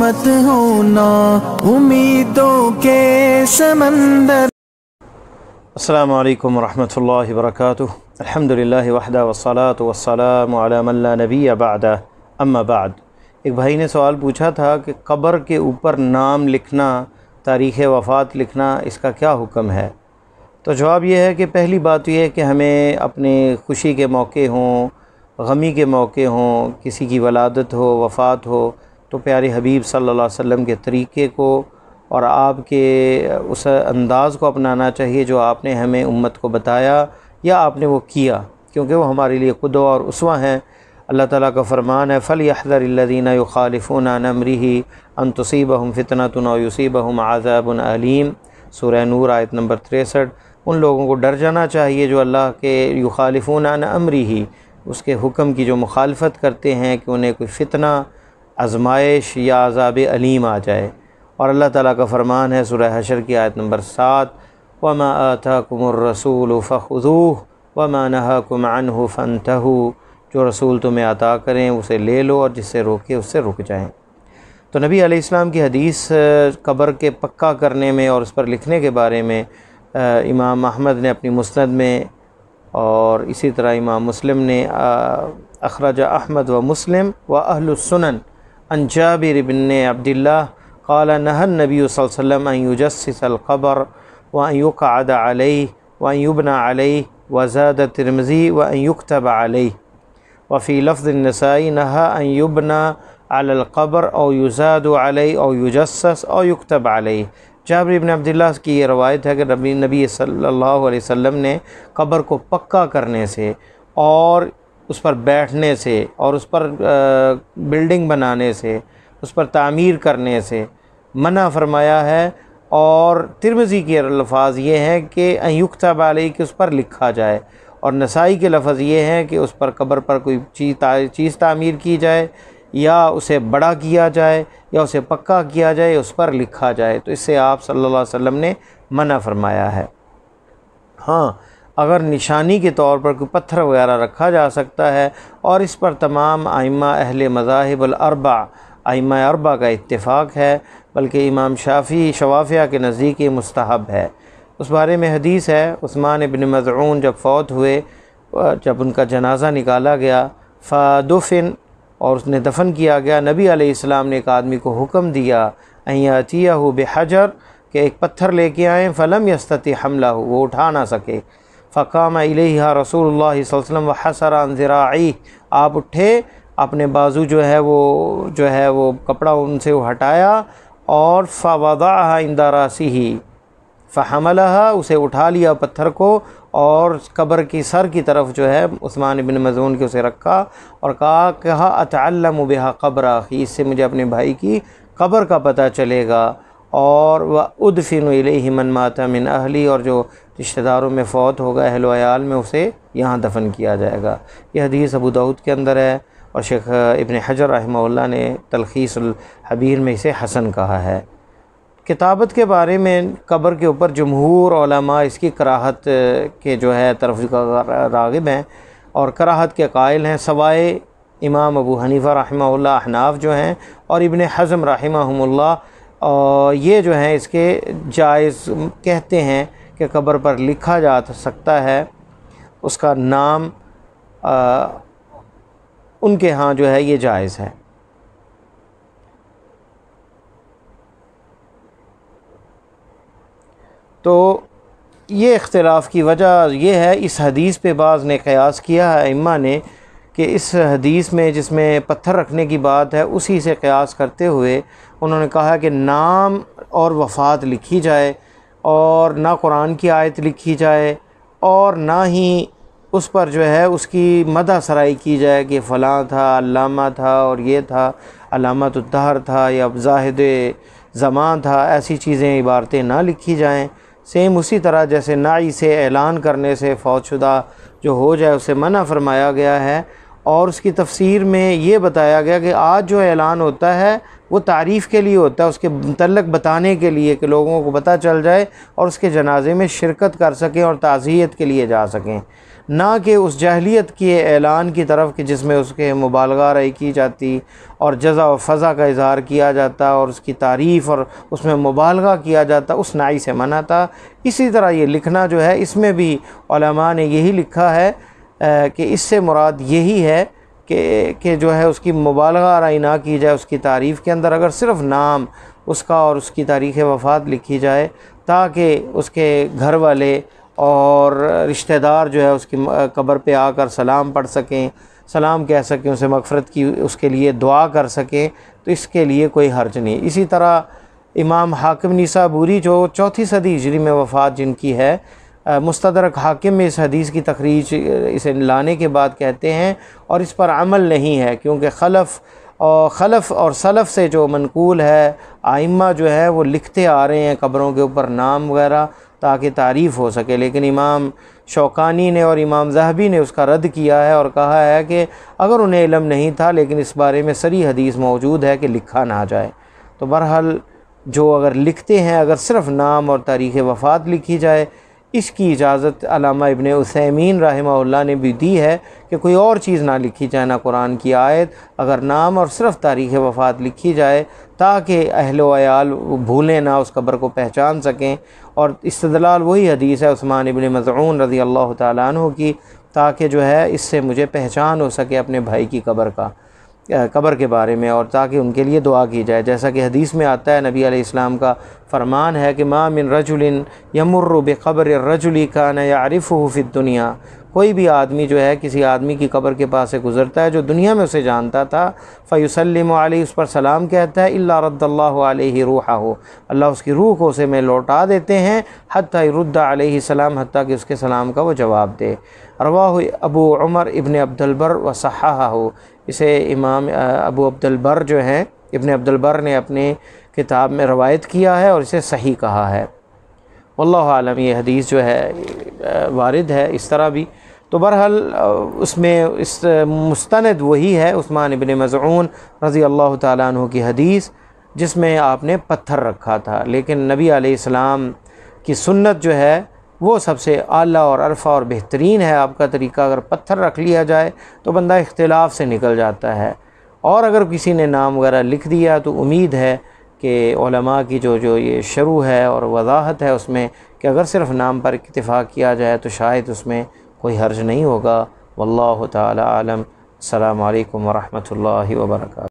मत होना उम्मीदों के समंदर। अस्सलामु अलैकुम वरहमतुल्लाहि वबरकातुहू। अल्हम्दुलिल्लाहि वहदा वस्सलातु वस्सलामु अला मन ला नबिय्य बअदा अम्मा बाद। एक भाई ने सवाल पूछा था कि कब्र के ऊपर नाम लिखना, तारीख़ वफ़ात लिखना, इसका क्या हुक्म है? तो जवाब ये है कि पहली बात यह है कि हमें अपने खुशी के मौके हों, गमी के मौके हों, किसी की वलादत हो, वफ़ात हो, तो प्यारे हबीब सल्लल्लाहु अलैहि वसल्लम के तरीक़े को और आपके उस अंदाज़ को अपनाना चाहिए जो आपने हमें उम्मत को बताया या आपने वो किया, क्योंकि वो हमारे लिए क़ुदवा और उसवा हैं। अल्लाह ताला का फ़रमान है, फ़लयहज़रिल्लज़ीना युख़ालिफ़ूना अन अम्रिही अन तुसीबहुम फ़ितनतुन औ युसीबहुम अज़ाबुन अलीम। सूरह नूर आयत नंबर 63। उन लोगों को डर जाना चाहिए जो अल्लाह के युख़ालिफ़ूना अन अम्रिही, उसके हुक्म की जो मुखालफत करते हैं कि उन्हें कोई फ़ितना, आज़माइश या अज़ाब अलीम आ जाए। और अल्लाह ताला का फ़रमान है सूरह हशर की आयत नंबर 7, वमा आताकुमुर रसूलु फ़ख़ुज़ूहु वमा नहाकुम अन्हु फ़न्तहू। जो रसूल तुम्हें अता करें उसे ले लो और जिससे रोके उससे रुक जाएं। तो नबी अलैहिस्सलाम की हदीस कब्र के पक्का करने में और उस पर लिखने के बारे में इमाम अहमद ने अपनी मुस्नद में और इसी तरह इमाम मुस्लिम ने अखरज अहमद व मुस्लिम व अहलुस सुनन अन जाबिर इब्न अब्दिल्लाह क़ाल नहा नबी सल्लल्लाहु अलैहि वसल्लम अन युजस्सिसल क़ब्र व अन युक़अद अलैहि व अन युबना अलैहि व ज़ाद तिरमिज़ी व अन युक्तब अलैहि व फ़ी लफ़्ज़ नसाई नहा अन युबना अलल क़ब्र औ युज़ादु अलैहि औ युजस्सस औ युक्तब अलैहि। जाबिर इब्न अब्दिल्लाह की ये रवायत है कि नबी सल्लल्लाहु अलैहि वसल्लम ने कब्र को पक्का करने से और उस पर बैठने से और उस पर बिल्डिंग बनाने से, उस पर तामीर करने से मना फरमाया है। और तिरमिज़ी के अल्फाज ये हैं कि अन युक्तब अलैहि कि उस पर लिखा जाए, और नसाई के लफ्ज़ ये हैं कि उस पर कब्र पर कोई चीज़ तामीर की जाए या उसे बड़ा किया जाए या उसे पक्का किया जाए, उस पर लिखा जाए। तो इससे आप सल्लल्लाहु अलैहि वसल्लम ने मना फरमाया है। हाँ, अगर निशानी के तौर पर कोई पत्थर वगैरह रखा जा सकता है, और इस पर तमाम आइम्मा अहले मज़ाहिब अल-अर्बा, आइम्मा अरबा का इत्तिफ़ाक़ है, बल्कि इमाम शाफ़ी शवाफ़िया के नज़दीक ये मुस्तहब है। उस बारे में हदीस है, उस्मान इब्न मज़ऊन जब फ़ौत हुए, जब उनका जनाज़ा निकाला गया, फ़दुफ़िन और उसने दफन किया गया, नबी अलैहिस्सलाम ने एक आदमी को हुक्म दिया अन यातियहु बिहजर कि एक पत्थर लेके आएँ, फ़लम यस्तति हमलहु, वो उठा ना सके। फ़क़ाम इलैहा रसूलुल्लाह सल्लल्लाहु अलैहि वसल्लम व हसर अन ज़िराई, आप उठे, अपने बाजू जो है वो कपड़ा उनसे हटाया और फ़वदअहा इंदा रासिही फ़हमलहा, उसे उठा लिया पत्थर को और कब्र की सर की तरफ जो है उस्मान इब्न मज़ऊन के उसे रखा और कहा अतअल्लमु बिहा क़ब्र अख़ी, इससे मुझे अपने भाई की कब्र का पता चलेगा। और व उदफ़िनु इलैहि मन माता मिन अहली, और जो रिश्तेदारों में फ़ौत होगा अहल व अयाल में, उसे यहाँ दफन किया जाएगा। यह हदीस अबू दाऊद के अंदर है और शेख इब्न हजर रहमहुल्लाह ने तलख़ीसुल हबीर में इसे हसन कहा है। किताबत के बारे में कब्र के ऊपर जमहूर उलमा इसकी कराहत के जो है तरफ राग़िब हैं और कराहत के कायल हैं, सवाए इमाम अबू हनीफ़ा रहमहुल्लाह, अहनाफ जो हैं और इब्न हज़म रहमहुल्लाह, ये जो हैं इसके जायज़ कहते हैं कि कब्र पर लिखा जा सकता है, उसका नाम उनके यहाँ जो है ये जायज़ है। तो ये इख्तिलाफ़ की वजह ये है, इस हदीस पे बाज़ ने क़यास किया है अइम्मा ने कि इस हदीस में जिसमें पत्थर रखने की बात है उसी से क़यास करते हुए उन्होंने कहा कि नाम और वफ़ात लिखी जाए और ना कुरान की आयत लिखी जाए और ना ही उस पर जो है उसकी मदह सराई की जाए कि फ़लाँ था, अल्लामा था और ये था, अलामतुद्दहर था या ज़ाहिद ज़मान था, ऐसी चीज़ें इबारतें ना लिखी जाएँ। सेम उसी तरह जैसे नाई से ऐलान करने से फ़ौतशुदा जो हो जाए उसे मना फरमाया गया है, और उसकी तफसीर में ये बताया गया कि आज जो ऐलान होता है وہ تعریف کے لیے ہوتا ہے، اس کے متعلق بتانے کے لیے کہ لوگوں کو پتہ چل جائے اور اس کے جنازے میں شرکت کر سکیں اور تعزیت کے لیے جا سکیں، نہ کہ اس جاہلیت کے اعلان کی طرف کہ جس میں اس کے مبالغہ رائے کی جاتی اور جزا و فضا کا اظہار کیا جاتا اور اس کی تعریف اور اس میں مبالغہ کیا جاتا، اس نائی سے منع تھا۔ اسی طرح یہ لکھنا جو ہے اس میں بھی علماء نے یہی لکھا ہے کہ اس سے مراد یہی ہے کہ جو ہے اس کی مبالغہ آرائی نہ کی جائے اس کی تعریف کے اندر، اگر صرف نام اس کا اور اس کی تاریخ وفات لکھی جائے تاکہ اس کے گھر والے اور رشتہ دار جو ہے اس کی قبر پہ آ کر سلام پڑھ سکیں، سلام کہہ سکیں، اسے مغفرت کی اس کے لیے دعا کر سکیں، تو اس کے لیے کوئی حرج نہیں۔ اسی طرح امام حاکم نیسابوری جو 4 صدی ہجری میں وفات جن کی ہے، مستدرک حاکم میں اس حدیث کی تخریج اسے لانے کے بعد کہتے ہیں اور اس پر عمل نہیں ہے، کیونکہ خلف اور سلف سے جو منقول ہے، ائمہ جو ہے وہ لکھتے آ رہے ہیں قبروں کے اوپر نام وغیرہ تاکہ تعریف ہو سکے، لیکن امام شوکانی نے اور امام ذہبی نے اس کا رد کیا ہے اور کہا ہے کہ اگر انہیں علم نہیں تھا لیکن اس بارے میں صریح حدیث موجود ہے کہ لکھا نہ جائے۔ تو بہرحال جو اگر لکھتے ہیں، اگر صرف نام اور تاریخ وفات لکھی جائے، اس کی اجازت علامہ ابن عثیمین رحمہ اللہ نے بھی دی ہے کہ کوئی اور چیز نہ لکھی جائے، نہ قرآن کی آیت، اگر نام اور صرف تاریخ وفات لکھی جائے تاکہ اہل و عیال بھولیں نہ، اس قبر کو پہچان سکیں۔ اور استدلال وہی حدیث ہے عثمان ابن مظعون رضی اللہ تعالیٰ عنہ کی، تاکہ جو ہے اس سے مجھے پہچان ہو سکے اپنے بھائی کی قبر کے بارے میں، اور تاکہ ان کے لیے دعا کی جائے، جیسا کہ حدیث میں آتا ہے نبی علیہ السلام کا فرمان ہے کہ ما من رجل یمر بقبر الرجل کان یعرفہ فی الدنیا، کوئی بھی آدمی جو ہے کسی آدمی کی قبر کے پاس سے گزرتا ہے جو دنیا میں اسے جانتا تھا، فیسلم علیہ، اس پر سلام کہتا ہے، الا رد اللہ علیہ روحہ، اللہ اس کی روح کو اسے میں لوٹا دیتے ہیں، حتی رد علیہ السلام، حتیٰ کہ اس کے سلام کا وہ جواب دے۔ رواہ ابو عمر ابن عبد البر وصححہ، اسے امام ابو عبد البر جو ہیں، ابن عبد البر نے اپنے کتاب میں روایت کیا ہے اور اسے صحیح کہا ہے۔ واللہ عالم، یہ حدیث جو ہے وارد ہے اس طرح بھی۔ تو بہرحال اس میں مستند وہی ہے عثمان ابن مظعون رضی اللہ تعالیٰ عنہ کی حدیث، جس میں آپ نے پتھر رکھا تھا، لیکن نبی علیہ السلام کی سنت جو ہے وہ سب سے اعلیٰ اور عرفہ اور بہترین ہے۔ آپ کا طریقہ اگر پتھر رکھ لیا جائے تو بندہ اختلاف سے نکل جاتا ہے، اور اگر کسی نے نام وغیرہ لکھ دیا تو امید ہے کہ علماء کی جو یہ شروع ہے اور وضاحت ہے اس میں کہ اگر صرف نام پر اکتفا کیا جائے تو شاید اس میں کوئی حرج نہیں ہوگا۔ واللہ تعالی عالم۔ السلام علیکم ورحمۃ اللہ وبرکاتہ۔